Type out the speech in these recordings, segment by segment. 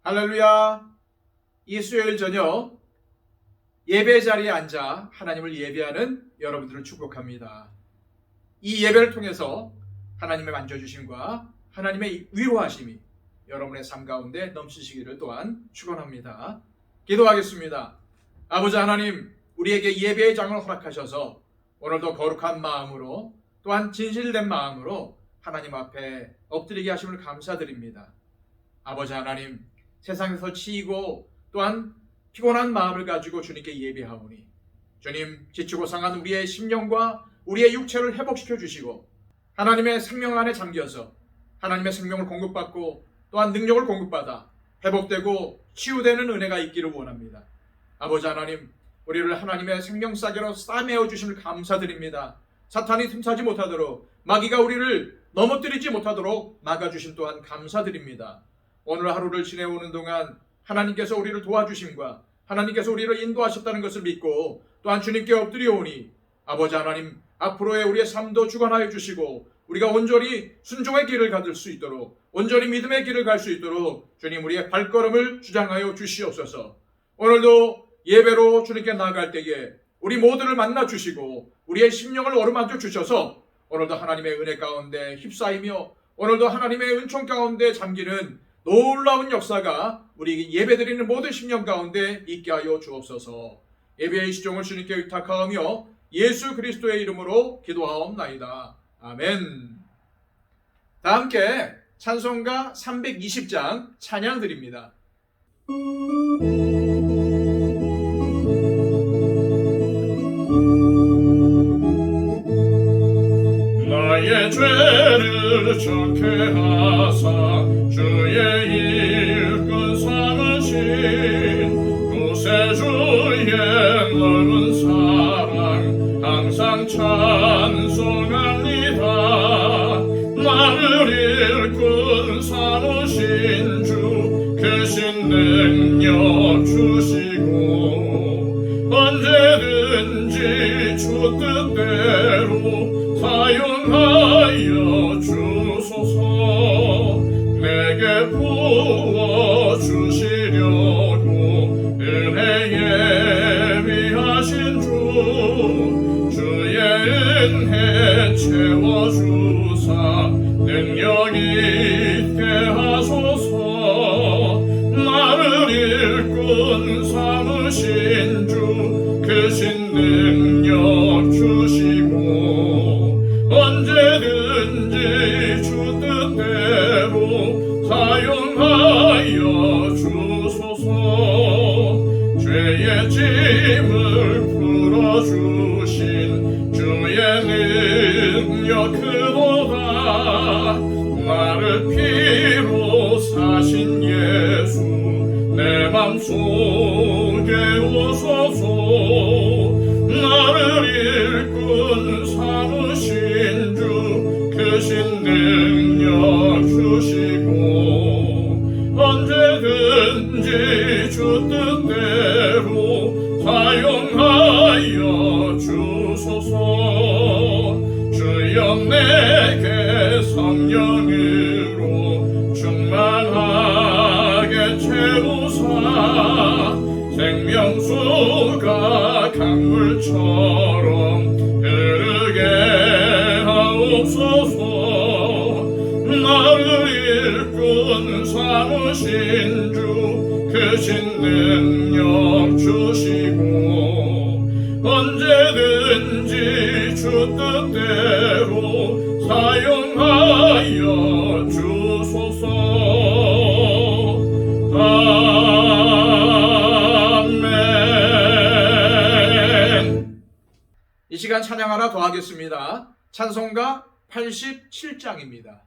할렐루야. 이 수요일 저녁 예배 자리에 앉아 하나님을 예배하는 여러분들을 축복합니다. 이 예배를 통해서 하나님의 만져주심과 하나님의 위로하심이 여러분의 삶 가운데 넘치시기를 또한 축원합니다. 기도하겠습니다. 아버지 하나님, 우리에게 예배의 장을 허락하셔서 오늘도 거룩한 마음으로 또한 진실된 마음으로 하나님 앞에 엎드리게 하심을 감사드립니다. 아버지 하나님, 세상에서 치이고 또한 피곤한 마음을 가지고 주님께 예배하오니 주님, 지치고 상한 우리의 심령과 우리의 육체를 회복시켜 주시고 하나님의 생명 안에 잠겨서 하나님의 생명을 공급받고 또한 능력을 공급받아 회복되고 치유되는 은혜가 있기를 원합니다. 아버지 하나님, 우리를 하나님의 생명싸개로 싸매어 주심을 감사드립니다. 사탄이 틈타지 못하도록, 마귀가 우리를 넘어뜨리지 못하도록 막아주심 또한 감사드립니다. 오늘 하루를 지내오는 동안 하나님께서 우리를 도와주심과 하나님께서 우리를 인도하셨다는 것을 믿고 또한 주님께 엎드려오니 아버지 하나님, 앞으로의 우리의 삶도 주관하여 주시고 우리가 온전히 순종의 길을 가질 수 있도록, 온전히 믿음의 길을 갈 수 있도록 주님, 우리의 발걸음을 주장하여 주시옵소서. 오늘도 예배로 주님께 나아갈 때에 우리 모두를 만나 주시고 우리의 심령을 어루만져 주셔서 오늘도 하나님의 은혜 가운데 휩싸이며 오늘도 하나님의 은총 가운데 잠기는 놀라운 역사가 우리 예배드리는 모든 심령 가운데 있게 하여 주옵소서. 예배의 시종을 주님께 의탁하오며 예수 그리스도의 이름으로 기도하옵나이다. 아멘. 다 함께 찬송가 320장 찬양 드립니다. 나의 죄를 적게 하사 주의 일꾼 삼으신 구세주의 넓은 사랑 항상 찬송합니다. 나를 일꾼 삼으신 주 크신 능력 주시고 언제든지 주 뜻대로 사용하여 주소서. 내게 부어주시려고 은혜에 미하신 주, 주의 은혜 채워주사 능력 있게 하소서. 나를 일꾼 삼으신 주 크신 능력 주시고 언제든지 주 뜻대로 사용하여 주소서. 죄의 짐을 풀어주신 주의 능력 크도다. 나를 피로 사신 예수 내 맘속에 오소서. 나를 일꾼 삼으신 주 크신 능력 주시고 언제든지 주 뜻대로 사용하여 주소서. 주여 내게 성령으로 충만하게 채우사 생명수가 강물처럼 흐르게 하옵소서. 나를 일꾼 삼으신 주 크신 능력 주시고 언제든지 주 뜻대로 사용하여 주소서. 아멘. 이 시간 찬양 하나 더 하겠습니다. 찬송가 87장입니다.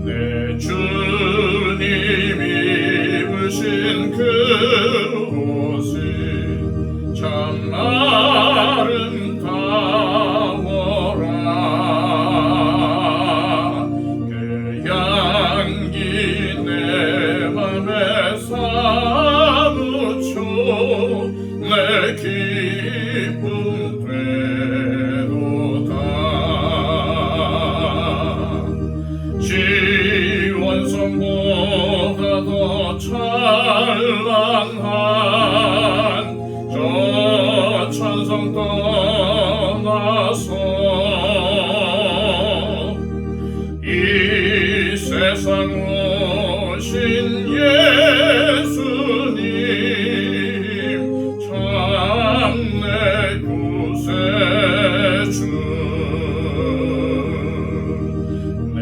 내 주님이 입으신 그 옷은 참 아름다워라. 그 향기 내 맘에 사무쳐 찬란한 저 천성 떠나서 이 세상 오신 예수님 참 내 구세주 내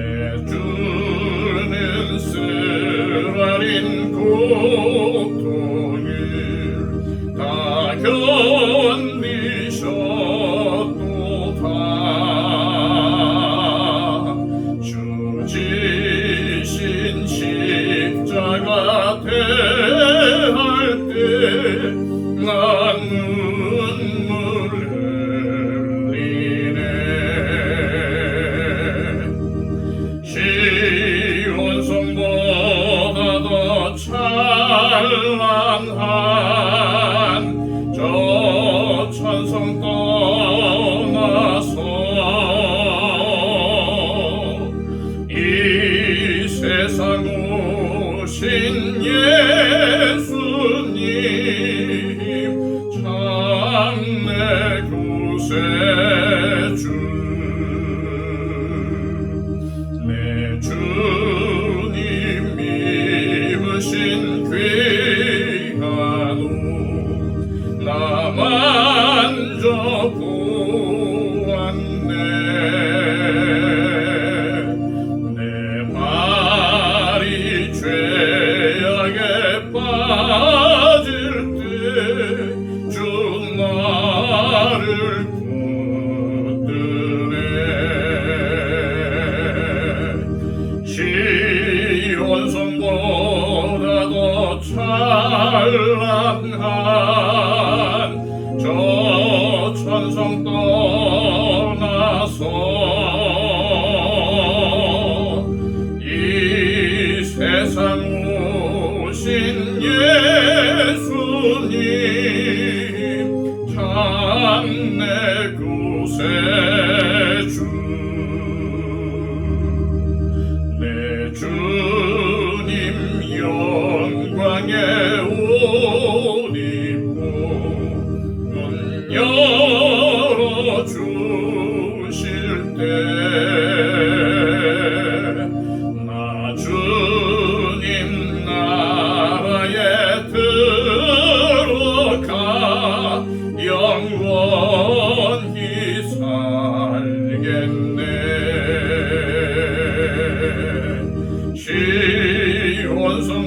주는 쓰라린 고통을 다 견디셨도다 주 지신 십자가 대할 때 난 눈물 흘리네 시온성보다 더 찬란한 저 천성 떠나서 이 세상 오신 예수님 참 내 구세주 내 주님 입으신 귀한 옷 나 만져 보았네 내 발이 죄악에 빠질 때 주 나를 붙드네 시온성보다 더 찬란한 저 천성 떠나서 이 세상 오신 예수님 참 내 구세주 내 주님 영광의 옷 입고 문 열어 주실 때 나 주님 나라에 들어가 영원히 살겠네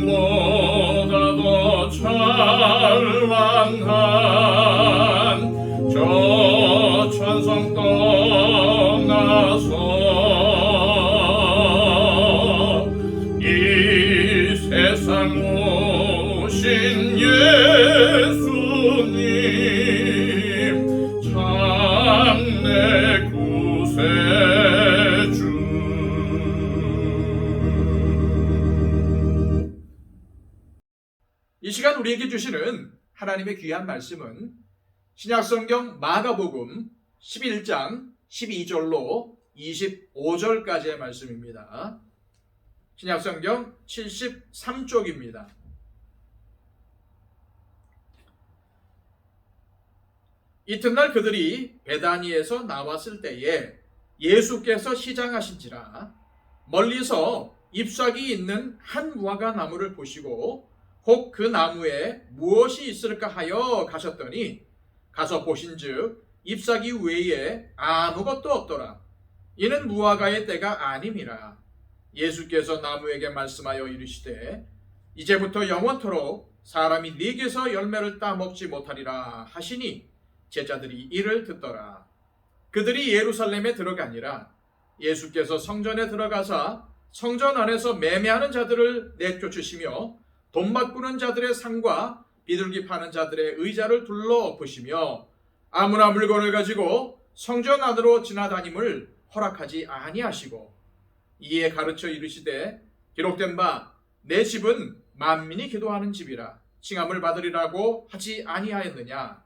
시온성보다 더 찬란한 저 천성 떠나서 이 세상 오신 예수님 참 내 구세주 이 시간 우리에게 주시는 하나님의 귀한 말씀은 신약성경 마가복음 11장 12절로 25절까지의 말씀입니다. 신약성경 73쪽입니다. 이튿날 그들이 베다니에서 나왔을 때에 예수께서 시장하신지라 멀리서 잎사귀 있는 한 무화과 나무를 보시고 혹 그 나무에 무엇이 있을까 하여 가셨더니 가서 보신즉 잎사귀 외에 아무것도 없더라. 이는 무화과의 때가 아님이라. 예수께서 나무에게 말씀하여 이르시되 이제부터 영원토록 사람이 네게서 열매를 따먹지 못하리라 하시니 제자들이 이를 듣더라. 그들이 예루살렘에 들어가니라. 예수께서 성전에 들어가사 성전 안에서 매매하는 자들을 내쫓으시며 돈 바꾸는 자들의 상과 비둘기 파는 자들의 의자를 둘러 엎으시며 아무나 물건을 가지고 성전 안으로 지나다님을 허락하지 아니하시고 이에 가르쳐 이르시되 기록된 바 내 집은 만민이 기도하는 집이라 칭함을 받으리라고 하지 아니하였느냐.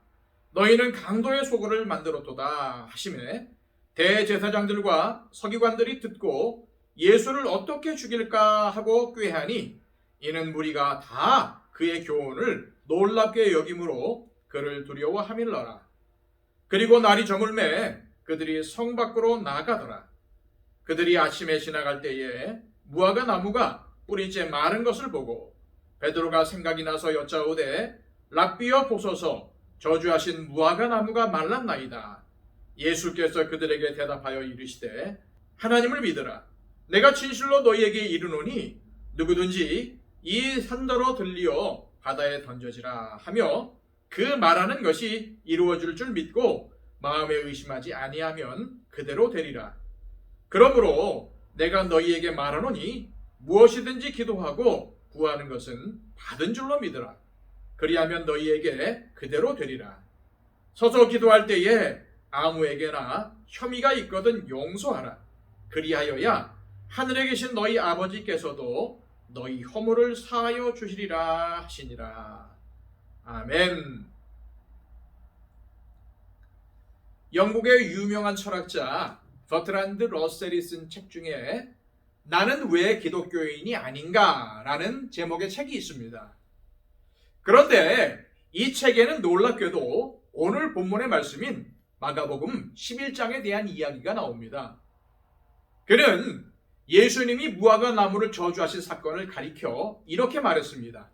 너희는 강도의 소굴을 만들었도다 하시매 대제사장들과 서기관들이 듣고 예수를 어떻게 죽일까 하고 꾀하니 이는 무리가 다 그의 교훈을 놀랍게 여김으로 그를 두려워함일러라. 그리고 날이 저물매 그들이 성 밖으로 나가더라. 그들이 아침에 지나갈 때에 무화과 나무가 뿌리째 마른 것을 보고 베드로가 생각이 나서 여짜오되 랍비여 보소서 저주하신 무화과 나무가 말랐나이다. 예수께서 그들에게 대답하여 이르시되 하나님을 믿으라. 내가 진실로 너희에게 이르노니 누구든지 이 산더러 들리어 바다에 던져지라 하며 그 말하는 것이 이루어질 줄 믿고 마음에 의심하지 아니하면 그대로 되리라. 그러므로 내가 너희에게 말하노니 무엇이든지 기도하고 구하는 것은 받은 줄로 믿으라. 그리하면 너희에게 그대로 되리라. 서서 기도할 때에 아무에게나 혐의가 있거든 용서하라. 그리하여야 하늘에 계신 너희 아버지께서도 너희 허물을 사하여 주시리라 하시니라. 아멘. 영국의 유명한 철학자 버트란드 러셀이 쓴 책 중에 나는 왜 기독교인이 아닌가 라는 제목의 책이 있습니다. 그런데 이 책에는 놀랍게도 오늘 본문의 말씀인 마가복음 11장에 대한 이야기가 나옵니다. 그는 예수님이 무화과 나무를 저주하신 사건을 가리켜 이렇게 말했습니다.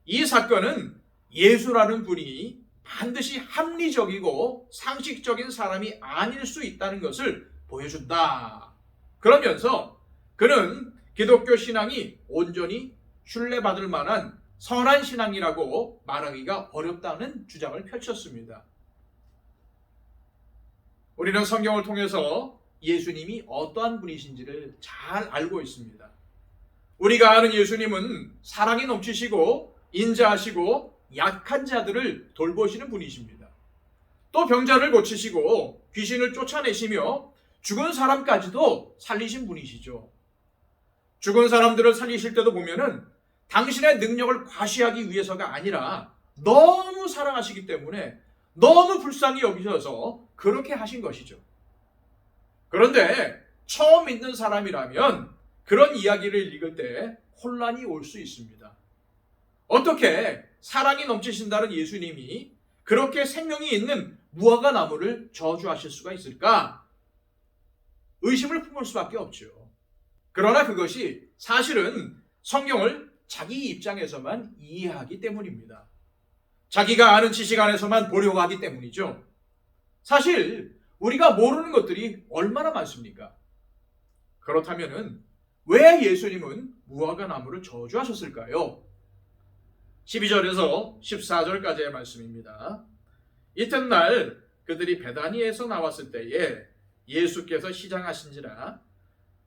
이 사건은 예수라는 분이 반드시 합리적이고 상식적인 사람이 아닐 수 있다는 것을 보여준다. 그러면서 그는 기독교 신앙이 온전히 신뢰받을 만한 선한 신앙이라고 말하기가 어렵다는 주장을 펼쳤습니다. 우리는 성경을 통해서 예수님이 어떠한 분이신지를 잘 알고 있습니다. 우리가 아는 예수님은 사랑이 넘치시고 인자하시고 약한 자들을 돌보시는 분이십니다. 또 병자를 고치시고 귀신을 쫓아내시며 죽은 사람까지도 살리신 분이시죠. 죽은 사람들을 살리실 때도 보면은 당신의 능력을 과시하기 위해서가 아니라 너무 사랑하시기 때문에 너무 불쌍히 여기셔서 그렇게 하신 것이죠. 그런데 처음 믿는 사람이라면 그런 이야기를 읽을 때 혼란이 올 수 있습니다. 어떻게 사랑이 넘치신다는 예수님이 그렇게 생명이 있는 무화과 나무를 저주하실 수가 있을까? 의심을 품을 수밖에 없죠. 그러나 그것이 사실은 성경을 자기 입장에서만 이해하기 때문입니다. 자기가 아는 지식 안에서만 보려고 하기 때문이죠. 사실 우리가 모르는 것들이 얼마나 많습니까? 그렇다면 왜 예수님은 무화과 나무를 저주하셨을까요? 12절에서 14절까지의 말씀입니다. 이튿날 그들이 베다니에서 나왔을 때에 예수께서 시장하신지라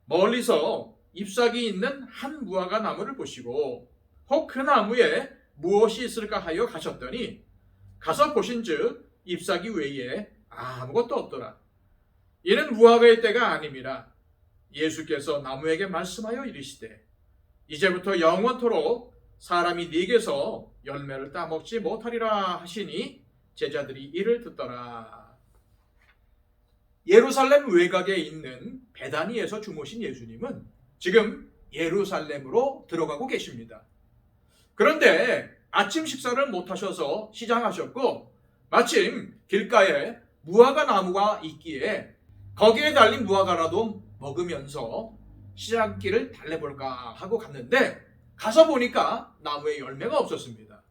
멀리서 잎사귀 있는 한 무화과 나무를 보시고 혹 그 나무에 무엇이 있을까 하여 가셨더니 가서 보신즉 잎사귀 외에 아무것도 없더라. 이는 무화과의 때가 아님이라. 예수께서 나무에게 말씀하여 이르시되 이제부터 영원토록 사람이 네게서 열매를 따먹지 못하리라 하시니 제자들이 이를 듣더라. 예루살렘 외곽에 있는 베다니에서 주무신 예수님은 지금 예루살렘으로 들어가고 계십니다. 그런데 아침 식사를 못하셔서 시장하셨고 마침 길가에 무화과 나무가 있기에 거기에 달린 무화과라도 먹으면서 시장길을 달래볼까 하고 갔는데 가서 보니까 나무에 열매가 없었습니다.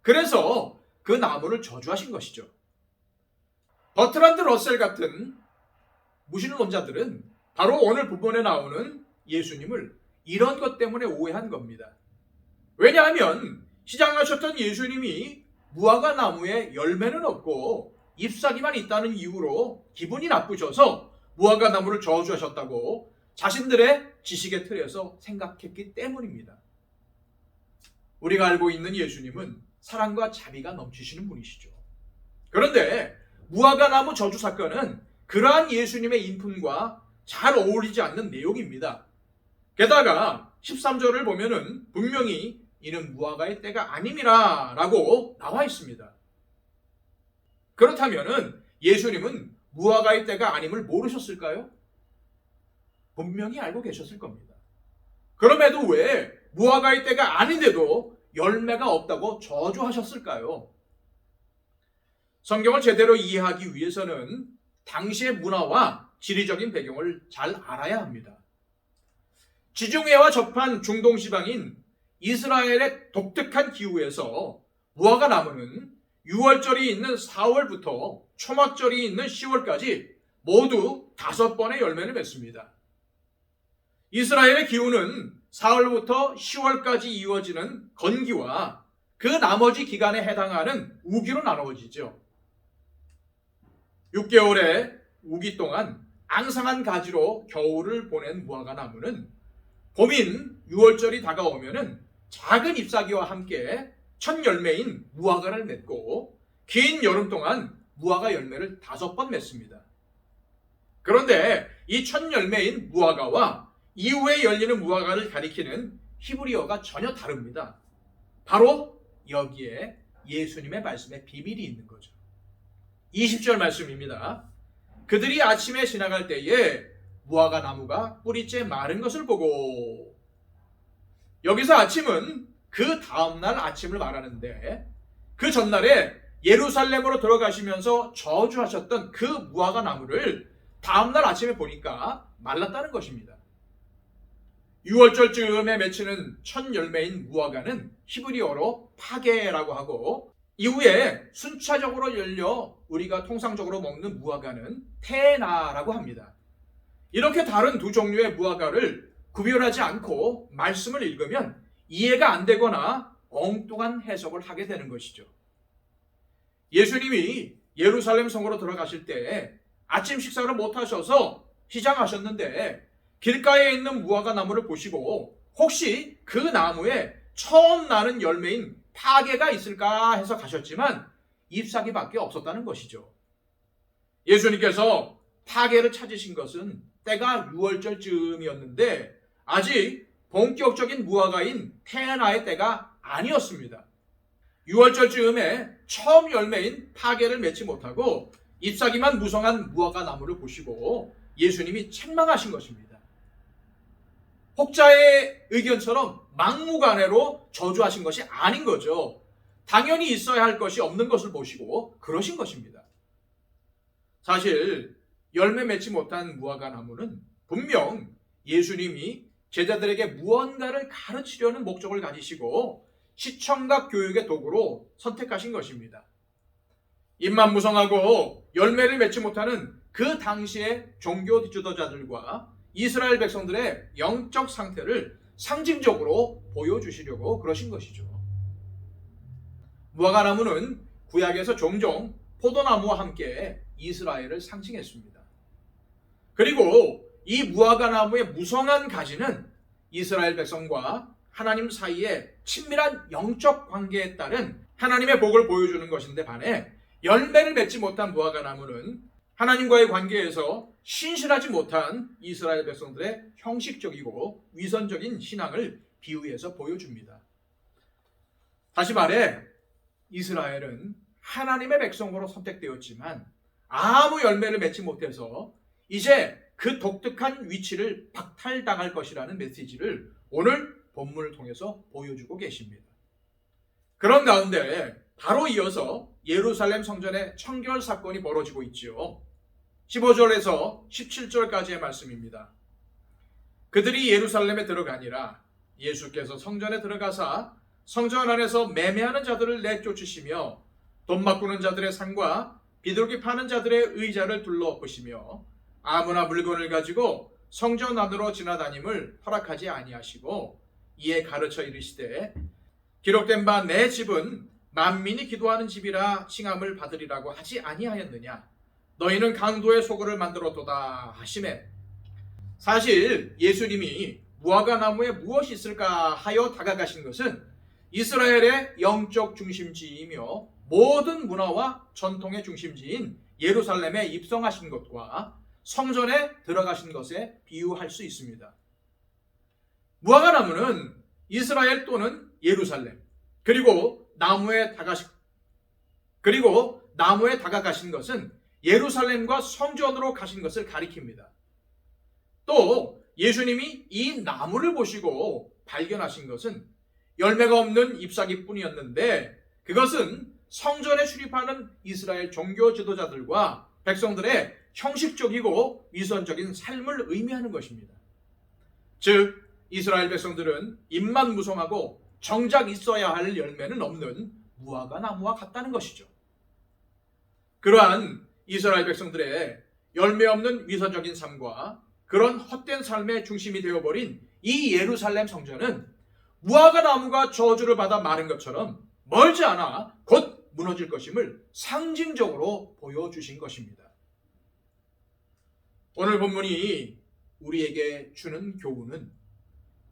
그래서 그 나무를 저주하신 것이죠. 버트란드 러셀 같은 무신론자들은 바로 오늘 본문에 나오는 예수님을 이런 것 때문에 오해한 겁니다. 왜냐하면 시장하셨던 예수님이 무화과 나무에 열매는 없고 잎사귀만 있다는 이유로 기분이 나쁘셔서 무화과 나무를 저주하셨다고 자신들의 지식의 틀에서 생각했기 때문입니다. 우리가 알고 있는 예수님은 사랑과 자비가 넘치시는 분이시죠. 그런데 무화과 나무 저주 사건은 그러한 예수님의 인품과 잘 어울리지 않는 내용입니다. 게다가 13절을 보면은 분명히 이는 무화과의 때가 아님이라 라고 나와 있습니다. 그렇다면은 예수님은 무화과의 때가 아님을 모르셨을까요? 분명히 알고 계셨을 겁니다. 그럼에도 왜 무화과의 때가 아닌데도 열매가 없다고 저주하셨을까요? 성경을 제대로 이해하기 위해서는 당시의 문화와 지리적인 배경을 잘 알아야 합니다. 지중해와 접한 중동 지방인 이스라엘의 독특한 기후에서 무화과 나무는 6월절이 있는 4월부터 초막절이 있는 10월까지 모두 5번의 열매를 맺습니다. 이스라엘의 기후는 4월부터 10월까지 이어지는 건기와 그 나머지 기간에 해당하는 우기로 나누어지죠. 6개월의 우기 동안 앙상한 가지로 겨울을 보낸 무화과 나무는 봄인 6월절이 다가오면은 작은 잎사귀와 함께 첫 열매인 무화과를 맺고 긴 여름 동안 무화과 열매를 5번 맺습니다. 그런데 이 첫 열매인 무화과와 이후에 열리는 무화과를 가리키는 히브리어가 전혀 다릅니다. 바로 여기에 예수님의 말씀에 비밀이 있는 거죠. 20절 말씀입니다. 그들이 아침에 지나갈 때에 무화과 나무가 뿌리째 마른 것을 보고, 여기서 아침은 그 다음날 아침을 말하는데 그 전날에 예루살렘으로 들어가시면서 저주하셨던 그 무화과 나무를 다음날 아침에 보니까 말랐다는 것입니다. 6월절쯤에 맺히는 첫 열매인 무화과는 히브리어로 파게라고 하고, 이후에 순차적으로 열려 우리가 통상적으로 먹는 무화과는 테나라고 합니다. 이렇게 다른 두 종류의 무화과를 구별하지 않고 말씀을 읽으면 이해가 안 되거나 엉뚱한 해석을 하게 되는 것이죠. 예수님이 예루살렘 성으로 들어가실 때 아침 식사를 못 하셔서 시장하셨는데 길가에 있는 무화과 나무를 보시고 혹시 그 나무에 처음 나는 열매인 파게가 있을까 해서 가셨지만 잎사귀밖에 없었다는 것이죠. 예수님께서 파게를 찾으신 것은 때가 6월절쯤이었는데 아직 본격적인 무화과인 테나의 때가 아니었습니다. 6월절쯤에 처음 열매인 파게를 맺지 못하고 잎사귀만 무성한 무화과 나무를 보시고 예수님이 책망하신 것입니다. 혹자의 의견처럼 막무가내로 저주하신 것이 아닌 거죠. 당연히 있어야 할 것이 없는 것을 보시고 그러신 것입니다. 사실 열매 맺지 못한 무화과 나무는 분명 예수님이 제자들에게 무언가를 가르치려는 목적을 가지시고 시청각 교육의 도구로 선택하신 것입니다. 잎만 무성하고 열매를 맺지 못하는 그 당시의 종교 지도자들과 이스라엘 백성들의 영적 상태를 상징적으로 보여주시려고 그러신 것이죠. 무화과 나무는 구약에서 종종 포도나무와 함께 이스라엘을 상징했습니다. 그리고 이 무화과 나무의 무성한 가지는 이스라엘 백성과 하나님 사이에 친밀한 영적 관계에 따른 하나님의 복을 보여주는 것인데 반해 열매를 맺지 못한 무화과 나무는 하나님과의 관계에서 신실하지 못한 이스라엘 백성들의 형식적이고 위선적인 신앙을 비유해서 보여줍니다. 다시 말해 이스라엘은 하나님의 백성으로 선택되었지만 아무 열매를 맺지 못해서 이제 그 독특한 위치를 박탈당할 것이라는 메시지를 오늘 본문을 통해서 보여주고 계십니다. 그런 가운데 바로 이어서 예루살렘 성전의 청결 사건이 벌어지고 있지요. 15절에서 17절까지의 말씀입니다. 그들이 예루살렘에 들어가니라 예수께서 성전에 들어가사 성전 안에서 매매하는 자들을 내쫓으시며 돈 바꾸는 자들의 상과 비둘기 파는 자들의 의자를 둘러엎으시며 아무나 물건을 가지고 성전 안으로 지나다님을 허락하지 아니하시고 이에 가르쳐 이르시되 기록된 바 내 집은 만민이 기도하는 집이라 칭함을 받으리라고 하지 아니하였느냐. 너희는 강도의 소굴을 만들었도다 하시매. 사실 예수님이 무화과 나무에 무엇이 있을까 하여 다가가신 것은 이스라엘의 영적 중심지이며 모든 문화와 전통의 중심지인 예루살렘에 입성하신 것과 성전에 들어가신 것에 비유할 수 있습니다. 무화과 나무는 이스라엘 또는 예루살렘 그리고 나무에 다가가신 것은 예루살렘과 성전으로 가신 것을 가리킵니다. 또 예수님이 이 나무를 보시고 발견하신 것은 열매가 없는 잎사귀뿐이었는데, 그것은 성전에 출입하는 이스라엘 종교 지도자들과 백성들의 형식적이고 위선적인 삶을 의미하는 것입니다. 즉, 이스라엘 백성들은 잎만 무성하고 정작 있어야 할 열매는 없는 무화과 나무와 같다는 것이죠. 그러한 이스라엘 백성들의 열매 없는 위선적인 삶과 그런 헛된 삶의 중심이 되어버린 이 예루살렘 성전은 무화과 나무가 저주를 받아 마른 것처럼 멀지 않아 곧 무너질 것임을 상징적으로 보여주신 것입니다. 오늘 본문이 우리에게 주는 교훈은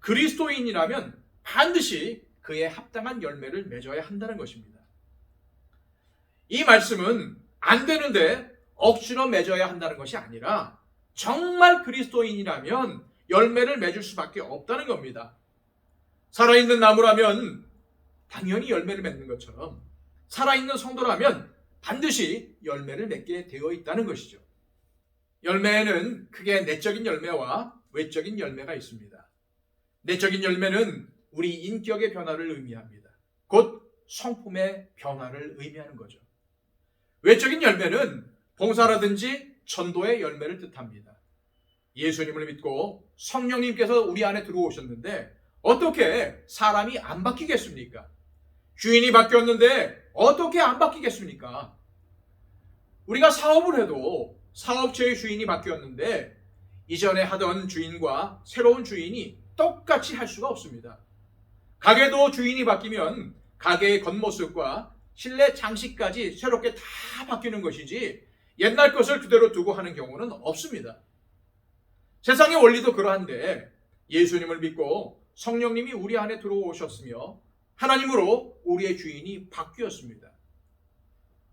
그리스도인이라면 반드시 그에 합당한 열매를 맺어야 한다는 것입니다. 이 말씀은 안 되는데 억지로 맺어야 한다는 것이 아니라 정말 그리스도인이라면 열매를 맺을 수밖에 없다는 겁니다. 살아있는 나무라면 당연히 열매를 맺는 것처럼 살아있는 성도라면 반드시 열매를 맺게 되어 있다는 것이죠. 열매에는 크게 내적인 열매와 외적인 열매가 있습니다. 내적인 열매는 우리 인격의 변화를 의미합니다. 곧 성품의 변화를 의미하는 거죠. 외적인 열매는 봉사라든지 전도의 열매를 뜻합니다. 예수님을 믿고 성령님께서 우리 안에 들어오셨는데 어떻게 사람이 안 바뀌겠습니까? 주인이 바뀌었는데 어떻게 안 바뀌겠습니까? 우리가 사업을 해도 사업체의 주인이 바뀌었는데 이전에 하던 주인과 새로운 주인이 똑같이 할 수가 없습니다. 가게도 주인이 바뀌면 가게의 겉모습과 실내 장식까지 새롭게 다 바뀌는 것이지 옛날 것을 그대로 두고 하는 경우는 없습니다. 세상의 원리도 그러한데 예수님을 믿고 성령님이 우리 안에 들어오셨으며 하나님으로 우리의 주인이 바뀌었습니다.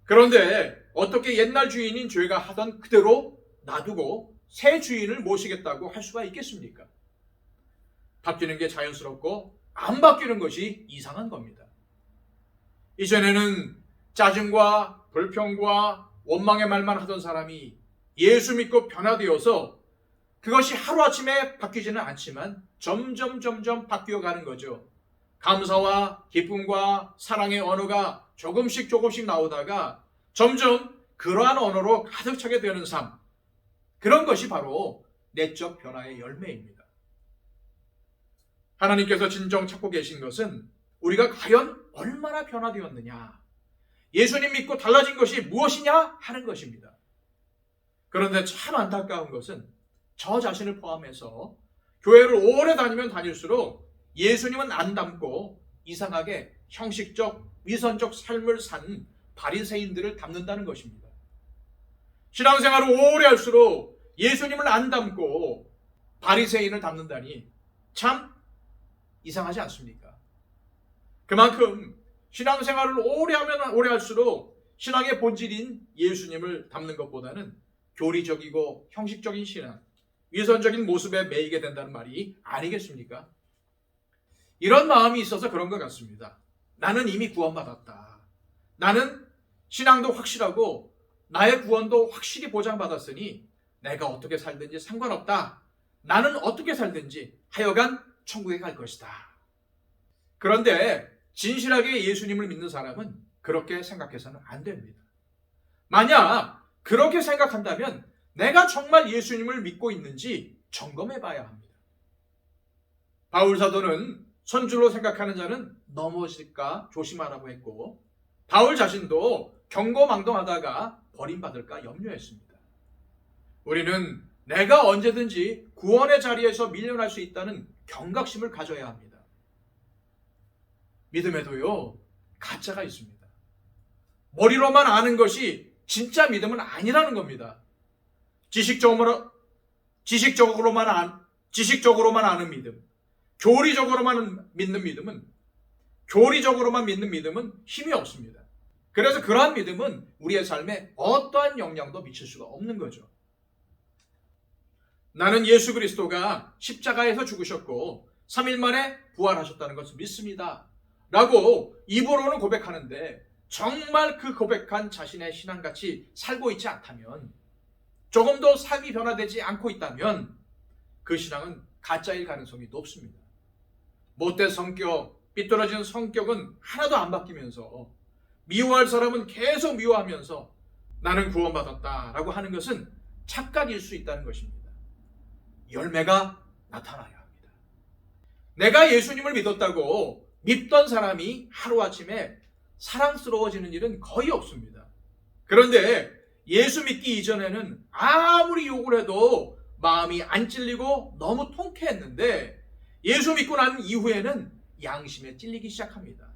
그런데 어떻게 옛날 주인인 죄가 하던 그대로 놔두고 새 주인을 모시겠다고 할 수가 있겠습니까? 바뀌는 게 자연스럽고 안 바뀌는 것이 이상한 겁니다. 이전에는 짜증과 불평과 원망의 말만 하던 사람이 예수 믿고 변화되어서 그것이 하루아침에 바뀌지는 않지만 점점 바뀌어가는 거죠. 감사와 기쁨과 사랑의 언어가 조금씩 나오다가 점점 그러한 언어로 가득 차게 되는 삶, 그런 것이 바로 내적 변화의 열매입니다. 하나님께서 진정 찾고 계신 것은 우리가 과연 얼마나 변화되었느냐, 예수님 믿고 달라진 것이 무엇이냐 하는 것입니다. 그런데 참 안타까운 것은 저 자신을 포함해서 교회를 오래 다니면 다닐수록 예수님은 안 닮고 이상하게 형식적, 위선적 삶을 산 바리새인들을 닮는다는 것입니다. 신앙생활을 오래 할수록 예수님을 안 닮고 바리새인을 닮는다니 참 이상하지 않습니까? 그만큼 신앙생활을 오래 하면 오래 할수록 신앙의 본질인 예수님을 닮는 것보다는 교리적이고 형식적인 신앙, 위선적인 모습에 매이게 된다는 말이 아니겠습니까? 이런 마음이 있어서 그런 것 같습니다. 나는 이미 구원받았다. 나는 신앙도 확실하고 나의 구원도 확실히 보장받았으니 내가 어떻게 살든지 상관없다. 나는 어떻게 살든지 하여간 천국에 갈 것이다. 그런데 진실하게 예수님을 믿는 사람은 그렇게 생각해서는 안 됩니다. 만약 그렇게 생각한다면 내가 정말 예수님을 믿고 있는지 점검해 봐야 합니다. 바울 사도는 선줄로 생각하는 자는 넘어질까 조심하라고 했고, 바울 자신도 경거망동하다가 버림받을까 염려했습니다. 우리는 내가 언제든지 구원의 자리에서 밀려날 수 있다는 경각심을 가져야 합니다. 믿음에도요, 가짜가 있습니다. 머리로만 아는 것이 진짜 믿음은 아니라는 겁니다. 지식적으로만 아는 믿음, 교리적으로만 믿는 믿음은 힘이 없습니다. 그래서 그러한 믿음은 우리의 삶에 어떠한 영향도 미칠 수가 없는 거죠. 나는 예수 그리스도가 십자가에서 죽으셨고 3일 만에 부활하셨다는 것을 믿습니다. 라고 입으로는 고백하는데 정말 그 고백한 자신의 신앙같이 살고 있지 않다면, 조금도 삶이 변화되지 않고 있다면 그 신앙은 가짜일 가능성이 높습니다. 못된 성격, 삐뚤어진 성격은 하나도 안 바뀌면서 미워할 사람은 계속 미워하면서 나는 구원받았다라고 하는 것은 착각일 수 있다는 것입니다. 열매가 나타나야 합니다. 내가 예수님을 믿었다고 믿던 사람이 하루아침에 사랑스러워지는 일은 거의 없습니다. 그런데 예수 믿기 이전에는 아무리 욕을 해도 마음이 안 찔리고 너무 통쾌했는데 예수 믿고 난 이후에는 양심에 찔리기 시작합니다.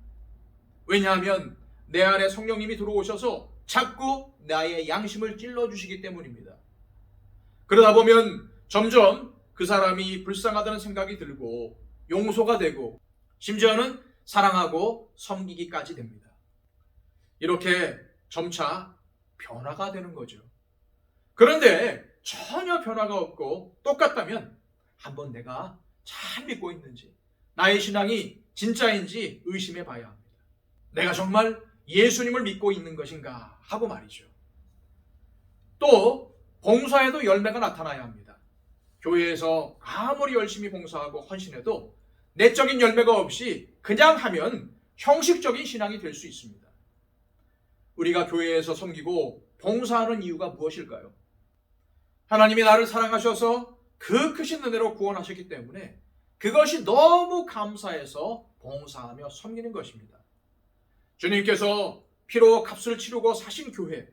왜냐하면 내 안에 성령님이 들어오셔서 자꾸 나의 양심을 찔러주시기 때문입니다. 그러다 보면 점점 그 사람이 불쌍하다는 생각이 들고 용서가 되고 심지어는 사랑하고 섬기기까지 됩니다. 이렇게 점차 변화가 되는 거죠. 그런데 전혀 변화가 없고 똑같다면 한번 내가 잘 믿고 있는지 나의 신앙이 진짜인지 의심해 봐야 합니다. 내가 정말 예수님을 믿고 있는 것인가 하고 말이죠. 또 봉사에도 열매가 나타나야 합니다. 교회에서 아무리 열심히 봉사하고 헌신해도 내적인 열매가 없이 그냥 하면 형식적인 신앙이 될 수 있습니다. 우리가 교회에서 섬기고 봉사하는 이유가 무엇일까요? 하나님이 나를 사랑하셔서 그 크신 은혜로 구원하셨기 때문에 그것이 너무 감사해서 봉사하며 섬기는 것입니다. 주님께서 피로 값을 치르고 사신 교회,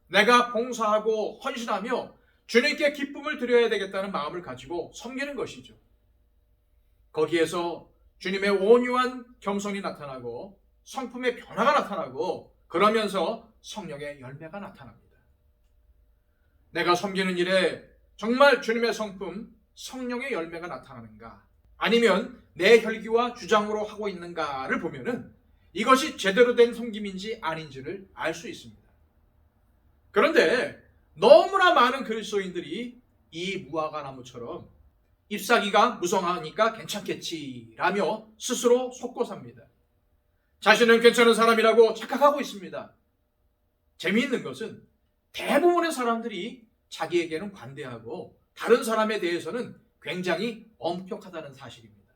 내가 봉사하고 헌신하며 주님께 기쁨을 드려야 되겠다는 마음을 가지고 섬기는 것이죠. 거기에서 주님의 온유한 겸손이 나타나고 성품의 변화가 나타나고 그러면서 성령의 열매가 나타납니다. 내가 섬기는 일에 정말 주님의 성품, 성령의 열매가 나타나는가 아니면 내 혈기와 주장으로 하고 있는가를 보면은 이것이 제대로 된 섬김인지 아닌지를 알 수 있습니다. 그런데 너무나 많은 그리스도인들이 이 무화과 나무처럼 잎사귀가 무성하니까 괜찮겠지라며 스스로 속고 삽니다. 자신은 괜찮은 사람이라고 착각하고 있습니다. 재미있는 것은 대부분의 사람들이 자기에게는 관대하고 다른 사람에 대해서는 굉장히 엄격하다는 사실입니다.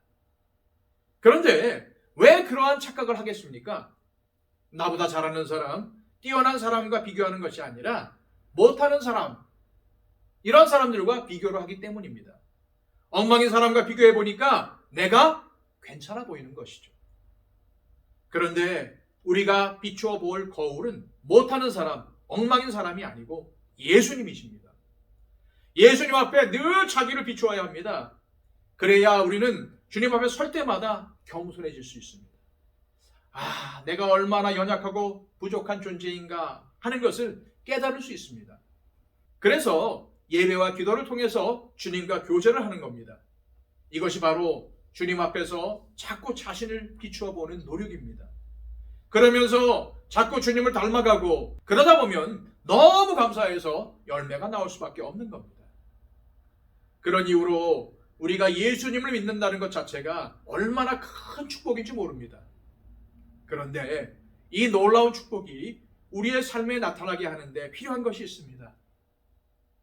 그런데 왜 그러한 착각을 하겠습니까? 나보다 잘하는 사람, 뛰어난 사람과 비교하는 것이 아니라 못하는 사람, 이런 사람들과 비교를 하기 때문입니다. 엉망인 사람과 비교해 보니까 내가 괜찮아 보이는 것이죠. 그런데 우리가 비추어 볼 거울은 못하는 사람, 엉망인 사람이 아니고 예수님이십니다. 예수님 앞에 늘 자기를 비추어야 합니다. 그래야 우리는 주님 앞에 설 때마다 겸손해질 수 있습니다. 내가 얼마나 연약하고 부족한 존재인가 하는 것을 깨달을 수 있습니다. 그래서 예배와 기도를 통해서 주님과 교제를 하는 겁니다. 이것이 바로 주님 앞에서 자꾸 자신을 비추어 보는 노력입니다. 그러면서 자꾸 주님을 닮아가고 그러다 보면 너무 감사해서 열매가 나올 수밖에 없는 겁니다. 그런 이유로 우리가 예수님을 믿는다는 것 자체가 얼마나 큰 축복인지 모릅니다. 그런데 이 놀라운 축복이 우리의 삶에 나타나게 하는데 필요한 것이 있습니다.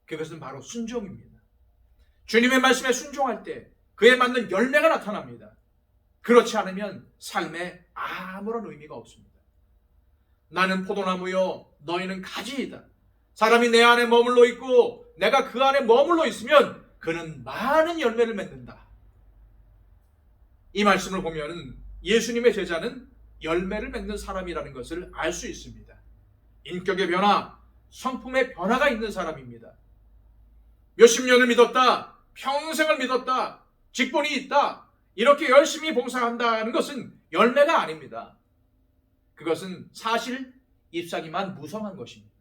그것은 바로 순종입니다. 주님의 말씀에 순종할 때 그에 맞는 열매가 나타납니다. 그렇지 않으면 삶에 아무런 의미가 없습니다. 나는 포도나무요 너희는 가지이다. 사람이 내 안에 머물러 있고 내가 그 안에 머물러 있으면 그는 많은 열매를 맺는다. 이 말씀을 보면 예수님의 제자는 열매를 맺는 사람이라는 것을 알 수 있습니다. 인격의 변화, 성품의 변화가 있는 사람입니다. 몇십 년을 믿었다, 평생을 믿었다, 직분이 있다, 이렇게 열심히 봉사한다는 것은 열매가 아닙니다. 그것은 사실 잎사귀만 무성한 것입니다.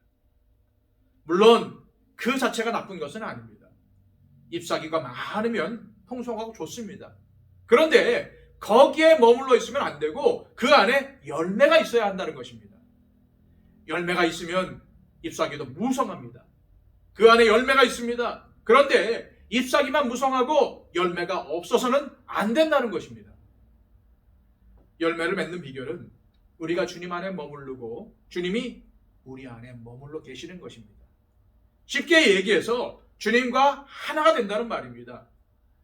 물론 그 자체가 나쁜 것은 아닙니다. 잎사귀가 많으면 풍성하고 좋습니다. 그런데 거기에 머물러 있으면 안 되고 그 안에 열매가 있어야 한다는 것입니다. 열매가 있으면 잎사귀도 무성합니다. 그 안에 열매가 있습니다. 그런데 잎사귀만 무성하고 열매가 없어서는 안 된다는 것입니다. 열매를 맺는 비결은 우리가 주님 안에 머무르고 주님이 우리 안에 머물러 계시는 것입니다. 쉽게 얘기해서 주님과 하나가 된다는 말입니다.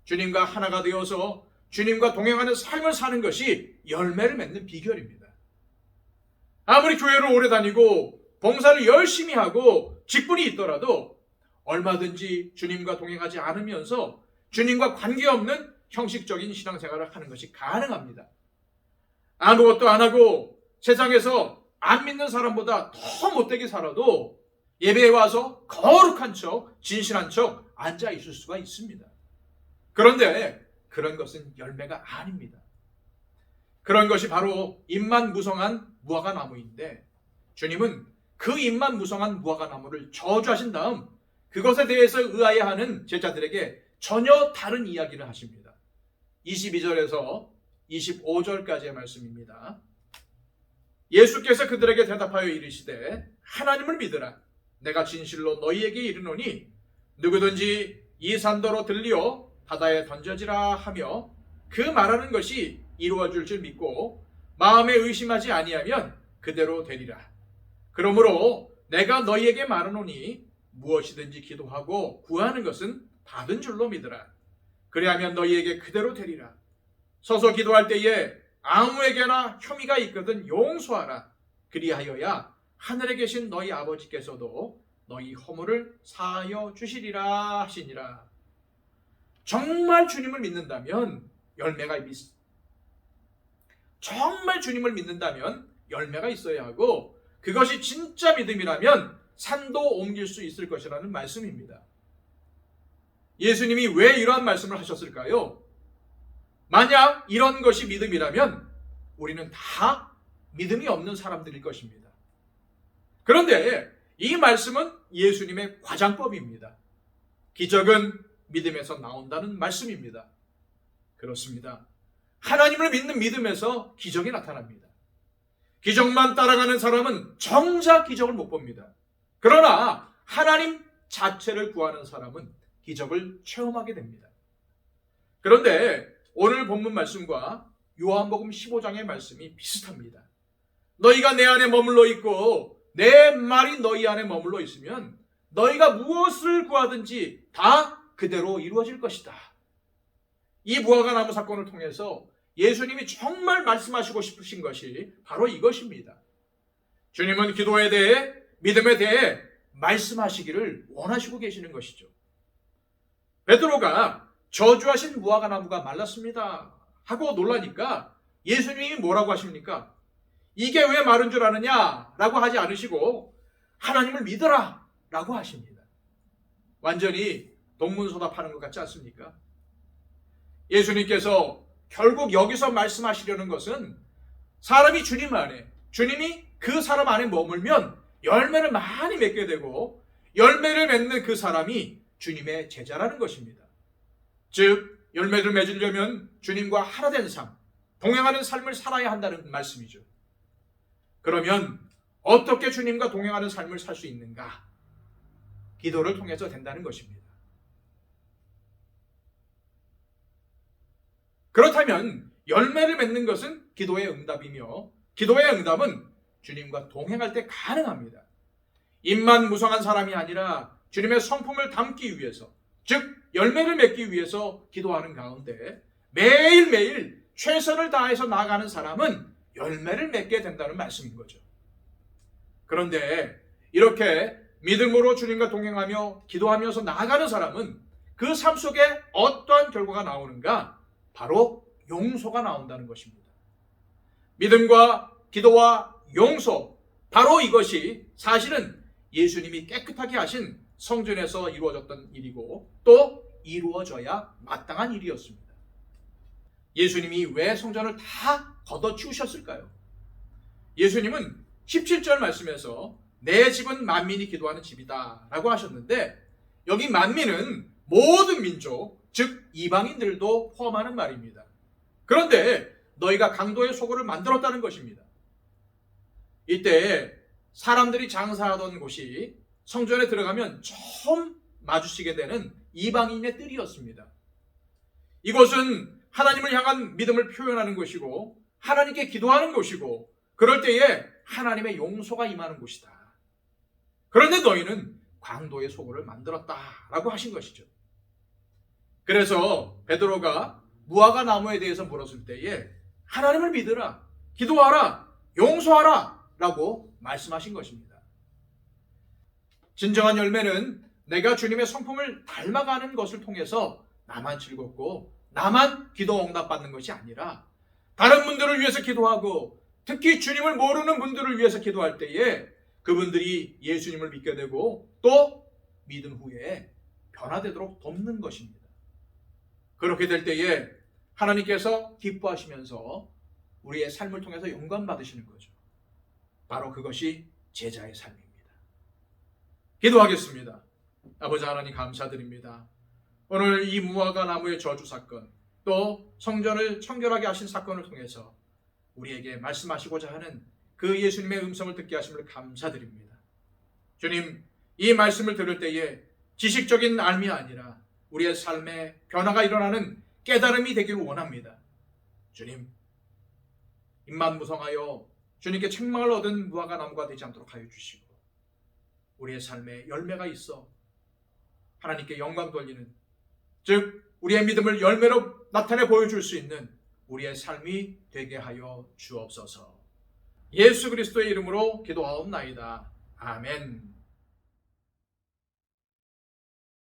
주님과 하나가 되어서 주님과 동행하는 삶을 사는 것이 열매를 맺는 비결입니다. 아무리 교회를 오래 다니고 봉사를 열심히 하고 직분이 있더라도 얼마든지 주님과 동행하지 않으면서 주님과 관계없는 형식적인 신앙생활을 하는 것이 가능합니다. 아무것도 안 하고 세상에서 안 믿는 사람보다 더 못되게 살아도 예배에 와서 거룩한 척, 진실한 척 앉아 있을 수가 있습니다. 그런데 그런 것은 열매가 아닙니다. 그런 것이 바로 잎만 무성한 무화과 나무인데 주님은 그 잎만 무성한 무화과 나무를 저주하신 다음 그것에 대해서 의아해하는 제자들에게 전혀 다른 이야기를 하십니다. 22절에서 25절까지의 말씀입니다. 예수께서 그들에게 대답하여 이르시되 하나님을 믿으라. 내가 진실로 너희에게 이르노니 누구든지 이 산더러 들리어 바다에 던져지라 하며 그 말하는 것이 이루어질 줄 믿고 마음에 의심하지 아니하면 그대로 되리라. 그러므로 내가 너희에게 말하노니 무엇이든지 기도하고 구하는 것은 받은 줄로 믿으라. 그리하면 너희에게 그대로 되리라. 서서 기도할 때에 아무에게나 혐의가 있거든 용서하라. 그리하여야 하늘에 계신 너희 아버지께서도 너희 허물을 사하여 주시리라 하시니라. 정말 주님을 믿는다면 열매가 정말 주님을 믿는다면 열매가 있어야 하고 그것이 진짜 믿음이라면 산도 옮길 수 있을 것이라는 말씀입니다. 예수님이 왜 이러한 말씀을 하셨을까요? 만약 이런 것이 믿음이라면 우리는 다 믿음이 없는 사람들일 것입니다. 그런데 이 말씀은 예수님의 과장법입니다. 기적은 믿음에서 나온다는 말씀입니다. 그렇습니다. 하나님을 믿는 믿음에서 기적이 나타납니다. 기적만 따라가는 사람은 정작 기적을 못 봅니다. 그러나 하나님 자체를 구하는 사람은 기적을 체험하게 됩니다. 그런데 오늘 본문 말씀과 요한복음 15장의 말씀이 비슷합니다. 너희가 내 안에 머물러 있고 내 말이 너희 안에 머물러 있으면 너희가 무엇을 구하든지 다 그대로 이루어질 것이다. 이 무화과 나무 사건을 통해서 예수님이 정말 말씀하시고 싶으신 것이 바로 이것입니다. 주님은 기도에 대해 믿음에 대해 말씀하시기를 원하시고 계시는 것이죠. 베드로가 저주하신 무화과 나무가 말랐습니다 하고 놀라니까 예수님이 뭐라고 하십니까? 이게 왜 마른 줄 아느냐? 라고 하지 않으시고 하나님을 믿어라 라고 하십니다. 완전히 동문서답하는 것 같지 않습니까? 예수님께서 결국 여기서 말씀하시려는 것은 사람이 주님 안에, 주님이 그 사람 안에 머물면 열매를 많이 맺게 되고 열매를 맺는 그 사람이 주님의 제자라는 것입니다. 즉 열매를 맺으려면 주님과 하나 된 삶, 동행하는 삶을 살아야 한다는 말씀이죠. 그러면 어떻게 주님과 동행하는 삶을 살 수 있는가? 기도를 통해서 된다는 것입니다. 그렇다면 열매를 맺는 것은 기도의 응답이며 기도의 응답은 주님과 동행할 때 가능합니다. 입만 무성한 사람이 아니라 주님의 성품을 담기 위해서, 즉 열매를 맺기 위해서 기도하는 가운데 매일매일 최선을 다해서 나아가는 사람은 열매를 맺게 된다는 말씀인 거죠. 그런데 이렇게 믿음으로 주님과 동행하며 기도하면서 나아가는 사람은 그 삶 속에 어떠한 결과가 나오는가? 바로 용서가 나온다는 것입니다. 믿음과 기도와 용서, 바로 이것이 사실은 예수님이 깨끗하게 하신 성전에서 이루어졌던 일이고 또 이루어져야 마땅한 일이었습니다. 예수님이 왜 성전을 다 걷어치우셨을까요? 예수님은 17절 말씀에서 내 집은 만민이 기도하는 집이다 라고 하셨는데 여기 만민은 모든 민족, 즉 이방인들도 포함하는 말입니다. 그런데 너희가 강도의 소굴을 만들었다는 것입니다. 이때 사람들이 장사하던 곳이 성전에 들어가면 처음 마주치게 되는 이방인의 뜰이었습니다. 이곳은 하나님을 향한 믿음을 표현하는 곳이고 하나님께 기도하는 곳이고 그럴 때에 하나님의 용서가 임하는 곳이다. 그런데 너희는 강도의 소굴을 만들었다라고 하신 것이죠. 그래서 베드로가 무화과 나무에 대해서 물었을 때에 하나님을 믿으라, 기도하라, 용서하라 라고 말씀하신 것입니다. 진정한 열매는 내가 주님의 성품을 닮아가는 것을 통해서 나만 즐겁고 나만 기도 응답받는 것이 아니라 다른 분들을 위해서 기도하고 특히 주님을 모르는 분들을 위해서 기도할 때에 그분들이 예수님을 믿게 되고 또 믿은 후에 변화되도록 돕는 것입니다. 그렇게 될 때에 하나님께서 기뻐하시면서 우리의 삶을 통해서 영광 받으시는 거죠. 바로 그것이 제자의 삶입니다. 기도하겠습니다. 아버지 하나님 감사드립니다. 오늘 이 무화과 나무의 저주 사건, 또 성전을 청결하게 하신 사건을 통해서 우리에게 말씀하시고자 하는 그 예수님의 음성을 듣게 하심을 감사드립니다. 주님, 이 말씀을 들을 때에 지식적인 알미 아니라 우리의 삶에 변화가 일어나는 깨달음이 되기를 원합니다. 주님, 입만 무성하여 주님께 책망을 얻은 무화과 나무가 되지 않도록 하여 주시고 우리의 삶에 열매가 있어 하나님께 영광 돌리는, 즉 우리의 믿음을 열매로 나타내 보여줄 수 있는 우리의 삶이 되게 하여 주옵소서. 예수 그리스도의 이름으로 기도하옵나이다. 아멘.